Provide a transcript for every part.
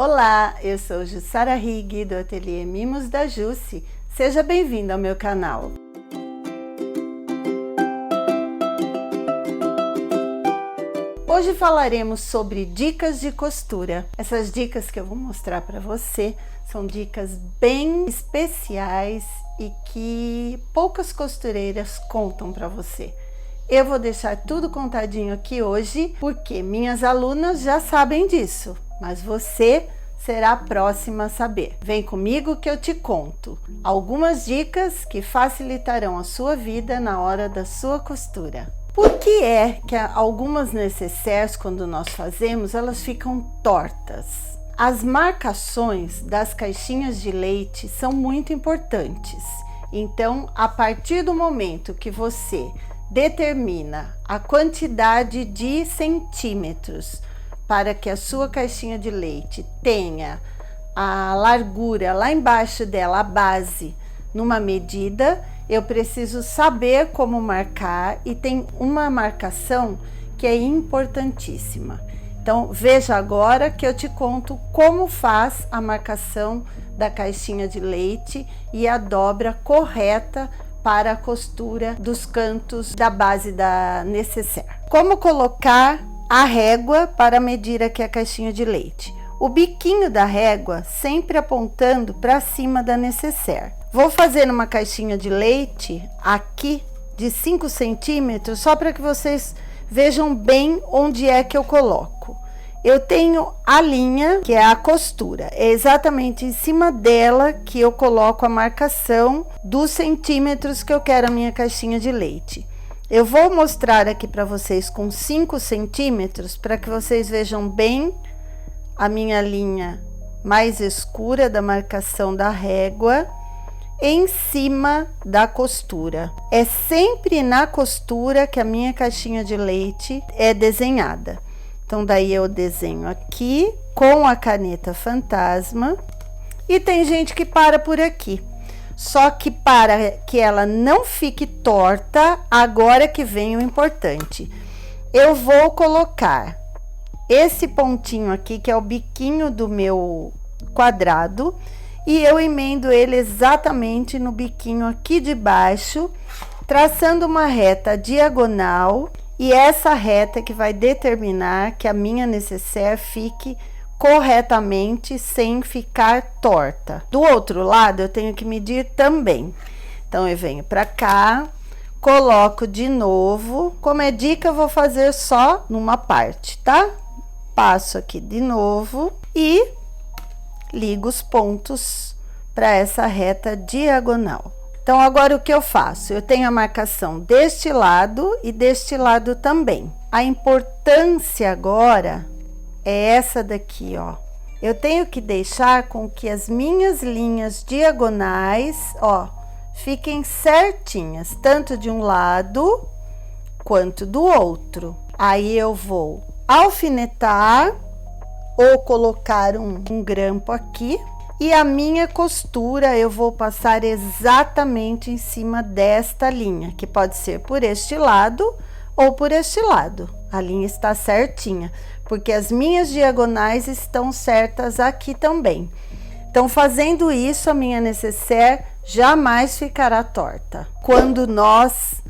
Olá, eu sou Jussara Rigg do Ateliê Mimos da Jussi. Seja bem-vindo ao meu canal. Hoje falaremos sobre dicas de costura. Essas dicas que eu vou mostrar para você são dicas bem especiais e que poucas costureiras contam para você. Eu vou deixar tudo contadinho aqui hoje, porque minhas alunas já sabem disso, mas você será a próxima a saber. Vem comigo que eu te conto algumas dicas que facilitarão a sua vida na hora da sua costura. Por que é que algumas nécessaires, quando nós fazemos, elas ficam tortas? As marcações das caixinhas de leite são muito importantes. Então, a partir do momento que você determina a quantidade de centímetros para que a sua caixinha de leite tenha a largura lá embaixo dela, a base, numa medida, eu preciso saber como marcar, e tem uma marcação que é importantíssima. Então, veja agora que eu te conto como faz a marcação da caixinha de leite e a dobra correta para a costura dos cantos da base da nécessaire. Como colocar a régua para medir aqui a caixinha de leite? O biquinho da régua sempre apontando para cima da nécessaire. Vou fazer uma caixinha de leite aqui de 5 centímetros, só para que vocês vejam bem onde é que eu coloco. Eu tenho a linha, que é a costura, é exatamente em cima dela que eu coloco a marcação dos centímetros que eu quero a minha caixinha de leite. Eu vou mostrar aqui para vocês com 5 centímetros, para que vocês vejam bem a minha linha mais escura da marcação da régua em cima da costura. É sempre na costura que a minha caixinha de leite é desenhada. Então, daí eu desenho aqui com a caneta fantasma, e tem gente que para por aqui. Só que para que ela não fique torta, agora que vem o importante. Eu vou colocar esse pontinho aqui, que é o biquinho do meu quadrado, e eu emendo ele exatamente no biquinho aqui de baixo, traçando uma reta diagonal. E essa reta que vai determinar que a minha nécessaire fique corretamente, sem ficar torta. Do outro lado, eu tenho que medir também. Então, eu venho para cá, coloco de novo. Como é dica, eu vou fazer só numa parte, tá? Passo aqui de novo e ligo os pontos para essa reta diagonal. Então, agora o que eu faço? Eu tenho a marcação deste lado e deste lado também. A importância agora é essa daqui, ó. Eu tenho que deixar com que as minhas linhas diagonais, ó, fiquem certinhas, tanto de um lado quanto do outro. Aí eu vou alfinetar ou colocar um grampo aqui. E a minha costura eu vou passar exatamente em cima desta linha, que pode ser por este lado ou por este lado. A linha está certinha, porque as minhas diagonais estão certas aqui também. Então, fazendo isso, a minha nécessaire jamais ficará torta. Quando nós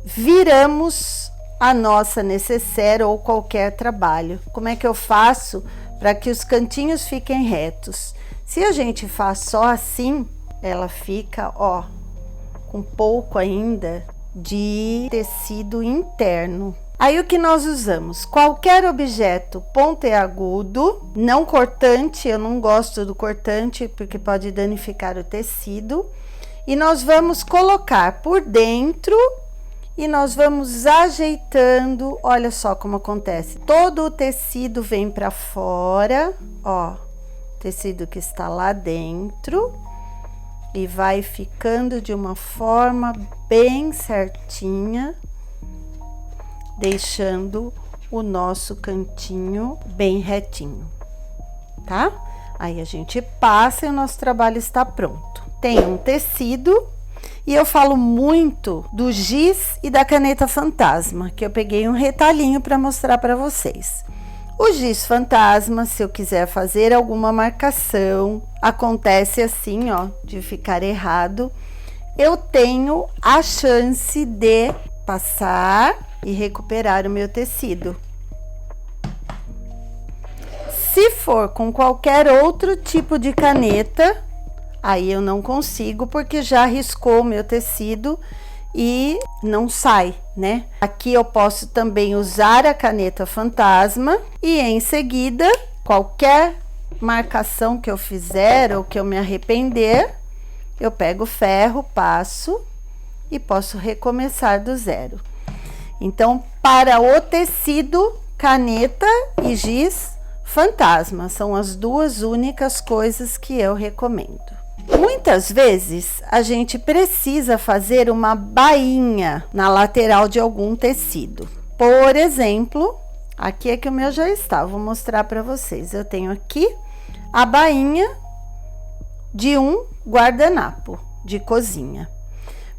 viramos a nossa nécessaire ou qualquer trabalho, como é que eu faço para que os cantinhos fiquem retos? Se a gente faz só assim, ela fica, ó, com pouco ainda de tecido interno. Aí o que nós usamos? Qualquer objeto pontiagudo, não cortante, eu não gosto do cortante porque pode danificar o tecido. E nós vamos colocar por dentro e nós vamos ajeitando. Olha só como acontece. Todo o tecido vem para fora, ó. Tecido que está lá dentro, e vai ficando de uma forma bem certinha, deixando o nosso cantinho bem retinho, tá? Aí a gente passa e o nosso trabalho está pronto. Tem um tecido, e eu falo muito do giz e da caneta fantasma, que eu peguei um retalhinho para mostrar para vocês. O giz fantasma, se eu quiser fazer alguma marcação, acontece assim, ó, de ficar errado, eu tenho a chance de passar e recuperar o meu tecido. Se for com qualquer outro tipo de caneta, aí eu não consigo, porque já riscou o meu tecido e não sai, né? Aqui eu posso também usar a caneta fantasma e em seguida, qualquer marcação que eu fizer ou que eu me arrepender, eu pego o ferro, passo e posso recomeçar do zero. Então, para o tecido, caneta e giz fantasma são as duas únicas coisas que eu recomendo. Muitas vezes a gente precisa fazer uma bainha na lateral de algum tecido. Por exemplo, aqui é que o meu já está, vou mostrar para vocês. Eu tenho aqui a bainha de um guardanapo de cozinha.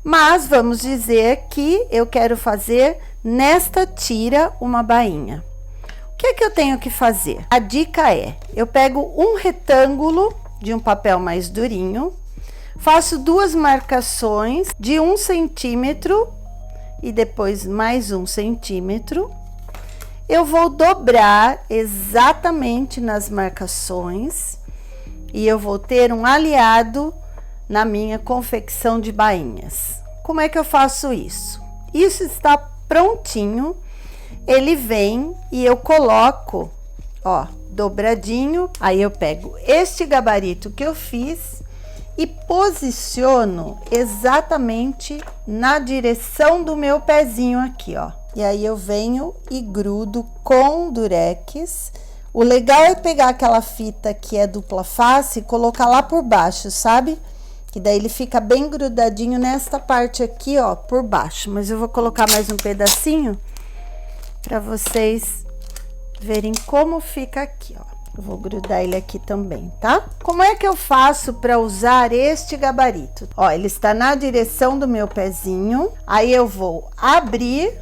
Mas vamos dizer que eu quero fazer nesta tira uma bainha. O que é que eu tenho que fazer? A dica é, eu pego um retângulo de um papel mais durinho, faço duas marcações de 1 centímetro e depois mais 1 centímetro. Eu vou dobrar exatamente nas marcações e eu vou ter um aliado na minha confecção de bainhas. Como é que eu faço isso? Isso está prontinho, ele vem e eu coloco, ó, dobradinho, aí eu pego este gabarito que eu fiz e posiciono exatamente na direção do meu pezinho aqui, ó. E aí eu venho e grudo com durex. O legal é pegar aquela fita que é dupla face e colocar lá por baixo, sabe? Que daí ele fica bem grudadinho nesta parte aqui, ó, por baixo. Mas eu vou colocar mais um pedacinho para vocês verem como fica aqui, ó. Eu vou grudar ele aqui também, tá? Como é que eu faço para usar este gabarito? Ó, ele está na direção do meu pezinho. Aí eu vou abrir.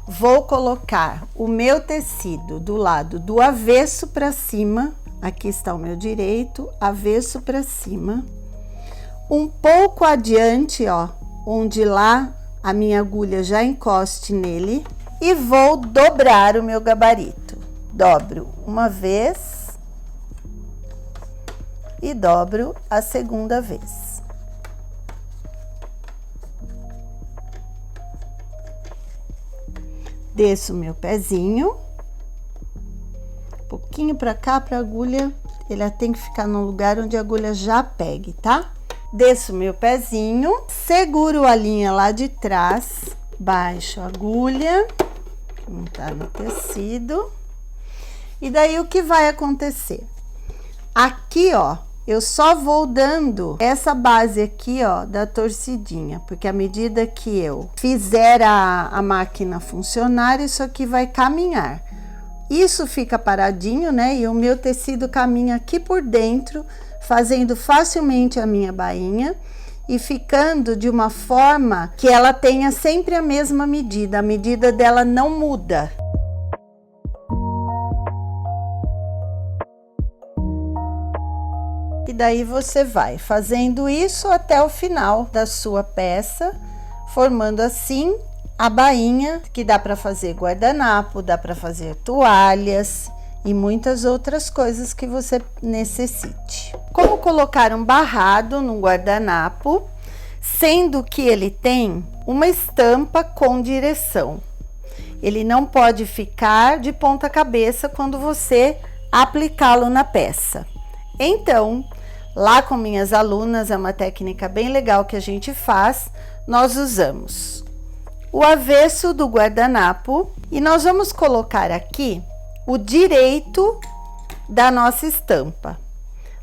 Vou colocar o meu tecido do lado do avesso para cima. Aqui está o meu direito, avesso para cima. Um pouco adiante, ó, onde lá a minha agulha já encoste nele. E vou dobrar o meu gabarito. Dobro uma vez e dobro a segunda vez. Desço o meu pezinho, um pouquinho para cá, para a agulha, ele tem que ficar no lugar onde a agulha já pegue, tá? Desço o meu pezinho, seguro a linha lá de trás, baixo a agulha, montar no tecido. E daí o que vai acontecer? Aqui, ó, eu só vou dando essa base aqui, ó, da torcidinha, porque à medida que eu fizer a máquina funcionar, isso aqui vai caminhar. Isso fica paradinho, né? E o meu tecido caminha aqui por dentro, fazendo facilmente a minha bainha e ficando de uma forma que ela tenha sempre a mesma medida. A medida dela não muda. E daí você vai fazendo isso até o final da sua peça, formando assim a bainha, que dá para fazer guardanapo, dá para fazer toalhas e muitas outras coisas que você necessite. Como colocar um barrado no guardanapo, sendo que ele tem uma estampa com direção. Ele não pode ficar de ponta cabeça quando você aplicá-lo na peça. Então, lá com minhas alunas, é uma técnica bem legal que a gente faz, nós usamos o avesso do guardanapo e nós vamos colocar aqui o direito da nossa estampa.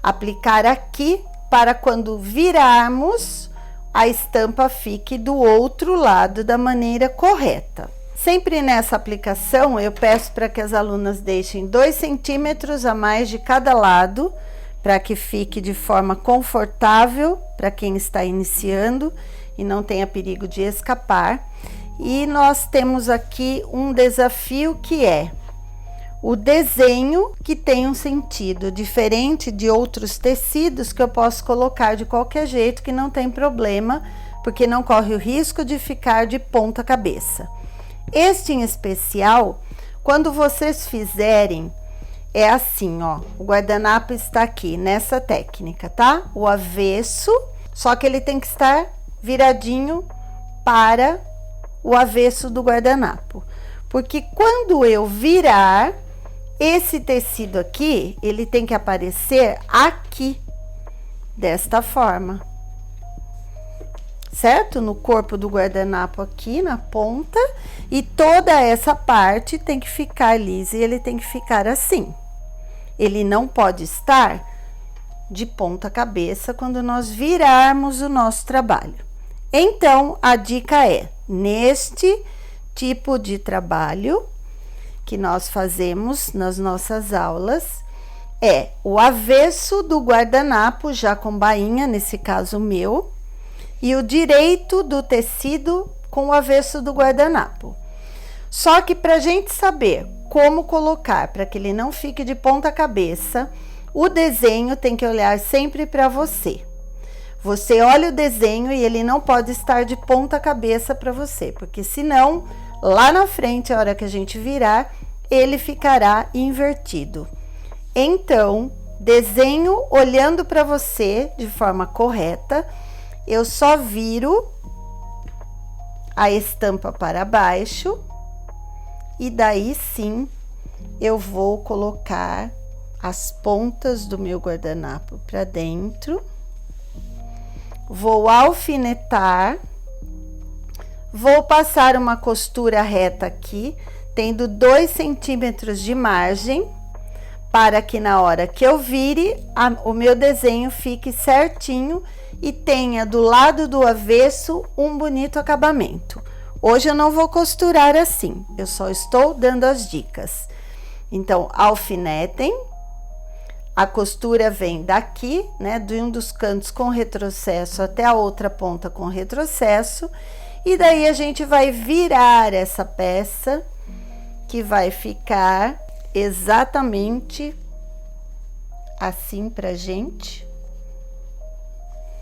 Aplicar aqui para quando virarmos, a estampa fique do outro lado da maneira correta. Sempre nessa aplicação, eu peço para que as alunas deixem 2 centímetros a mais de cada lado, para que fique de forma confortável para quem está iniciando e não tenha perigo de escapar. E nós temos aqui um desafio que é o desenho que tem um sentido diferente de outros tecidos que eu posso colocar de qualquer jeito, que não tem problema, porque não corre o risco de ficar de ponta cabeça. Este em especial, quando vocês fizerem, é assim, ó, o guardanapo está aqui nessa técnica, tá? O avesso, só que ele tem que estar viradinho para o avesso do guardanapo, porque quando eu virar, esse tecido aqui, ele tem que aparecer aqui, desta forma, certo? No corpo do guardanapo aqui, na ponta, e toda essa parte tem que ficar lisa e ele tem que ficar assim. Ele não pode estar de ponta cabeça quando nós virarmos o nosso trabalho. Então, a dica é, neste tipo de trabalho que nós fazemos nas nossas aulas, é o avesso do guardanapo, já com bainha, nesse caso meu, e o direito do tecido com o avesso do guardanapo. Só que para a gente saber como colocar, para que ele não fique de ponta cabeça, o desenho tem que olhar sempre para você. Você olha o desenho e ele não pode estar de ponta cabeça para você, porque senão, lá na frente, a hora que a gente virar, ele ficará invertido. Então, desenho olhando para você de forma correta, eu só viro a estampa para baixo e daí sim eu vou colocar as pontas do meu guardanapo para dentro, vou alfinetar, vou passar uma costura reta aqui, tendo 2 centímetros de margem, para que na hora que eu vire, o meu desenho fique certinho e tenha do lado do avesso um bonito acabamento. Hoje eu não vou costurar assim, eu só estou dando as dicas. Então, alfinetem, a costura vem daqui, né, de um dos cantos com retrocesso até a outra ponta com retrocesso, e daí a gente vai virar essa peça, que vai ficar exatamente assim pra gente.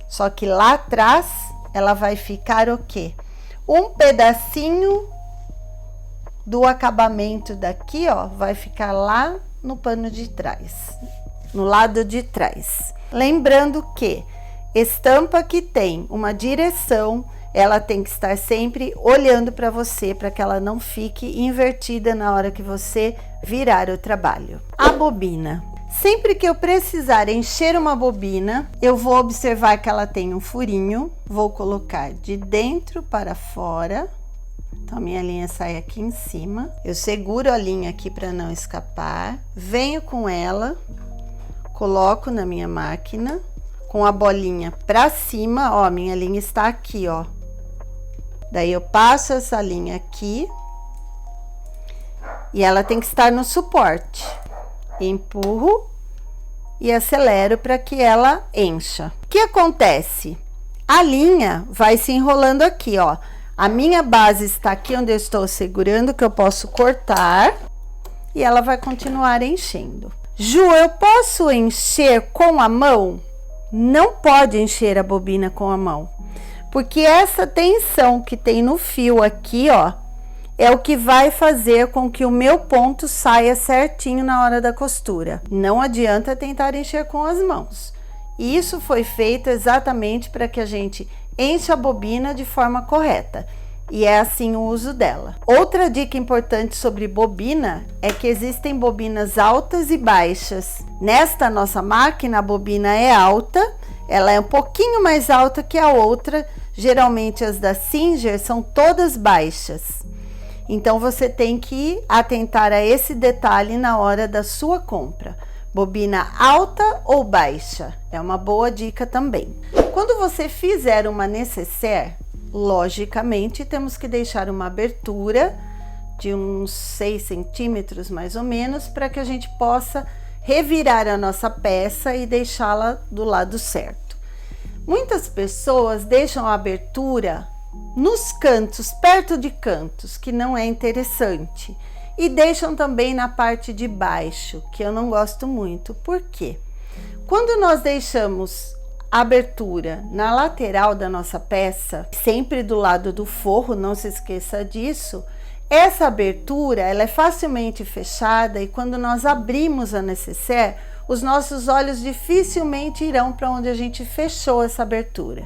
Só que lá atrás, ela vai ficar o quê? Um pedacinho do acabamento daqui, ó, vai ficar lá no pano de trás, no lado de trás. Lembrando que estampa que tem uma direção, ela tem que estar sempre olhando para você, para que ela não fique invertida na hora que você virar o trabalho. A bobina. Sempre que eu precisar encher uma bobina, eu vou observar que ela tem um furinho, vou colocar de dentro para fora. Então, a minha linha sai aqui em cima. Eu seguro a linha aqui para não escapar. Venho com ela, coloco na minha máquina, com a bolinha para cima, ó, minha linha está aqui, ó. Daí eu passo essa linha aqui e ela tem que estar no suporte. Empurro e acelero para que ela encha. O que acontece? A linha vai se enrolando aqui, ó. A minha base está aqui onde eu estou segurando, que eu posso cortar e ela vai continuar enchendo. Ju, eu posso encher com a mão? Não pode encher a bobina com a mão, porque essa tensão que tem no fio aqui, ó, é o que vai fazer com que o meu ponto saia certinho na hora da costura. Não adianta tentar encher com as mãos. Isso foi feito exatamente para que a gente encha a bobina de forma correta. E é assim o uso dela. Outra dica importante sobre bobina é que existem bobinas altas e baixas. Nesta nossa máquina, a bobina é alta, ela é um pouquinho mais alta que a outra. Geralmente as da Singer são todas baixas. Então, você tem que atentar a esse detalhe na hora da sua compra. Bobina alta ou baixa? É uma boa dica também. Quando você fizer uma nécessaire, logicamente, temos que deixar uma abertura de uns 6 centímetros, mais ou menos, para que a gente possa revirar a nossa peça e deixá-la do lado certo. Muitas pessoas deixam a abertura nos cantos, perto de cantos, que não é interessante. E deixam também na parte de baixo, que eu não gosto muito. Por quê? Quando nós deixamos a abertura na lateral da nossa peça, sempre do lado do forro, não se esqueça disso, essa abertura ela é facilmente fechada e quando nós abrimos a nécessaire, os nossos olhos dificilmente irão para onde a gente fechou essa abertura.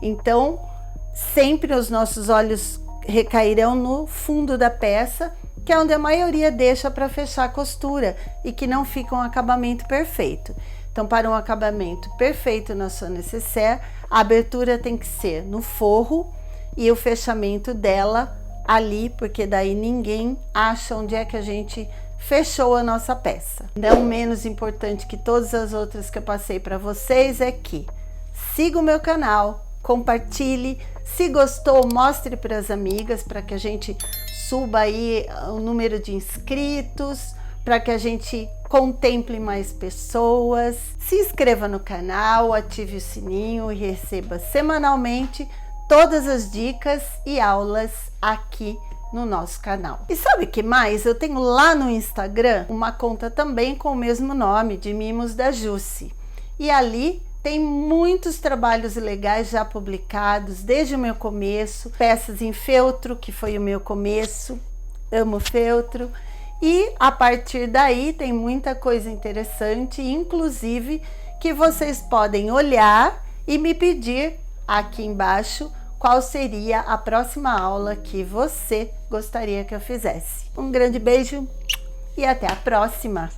Então, sempre os nossos olhos recairão no fundo da peça, que é onde a maioria deixa para fechar a costura e que não fica um acabamento perfeito. Então, para um acabamento perfeito na sua nécessaire, a abertura tem que ser no forro e o fechamento dela ali, porque daí ninguém acha onde é que a gente fechou a nossa peça. Não menos importante que todas as outras que eu passei para vocês é que siga o meu canal, compartilhe, se gostou, mostre para as amigas, para que a gente suba aí o número de inscritos, para que a gente contemple mais pessoas. Se inscreva no canal, ative o sininho e receba semanalmente todas as dicas e aulas aqui no nosso canal. E sabe o que mais? Eu tenho lá no Instagram uma conta também com o mesmo nome, de Mimos da Jussi. E ali tem muitos trabalhos legais já publicados desde o meu começo, peças em feltro, que foi o meu começo, amo feltro. E a partir daí tem muita coisa interessante, inclusive que vocês podem olhar e me pedir aqui embaixo qual seria a próxima aula que você gostaria que eu fizesse. Um grande beijo e até a próxima!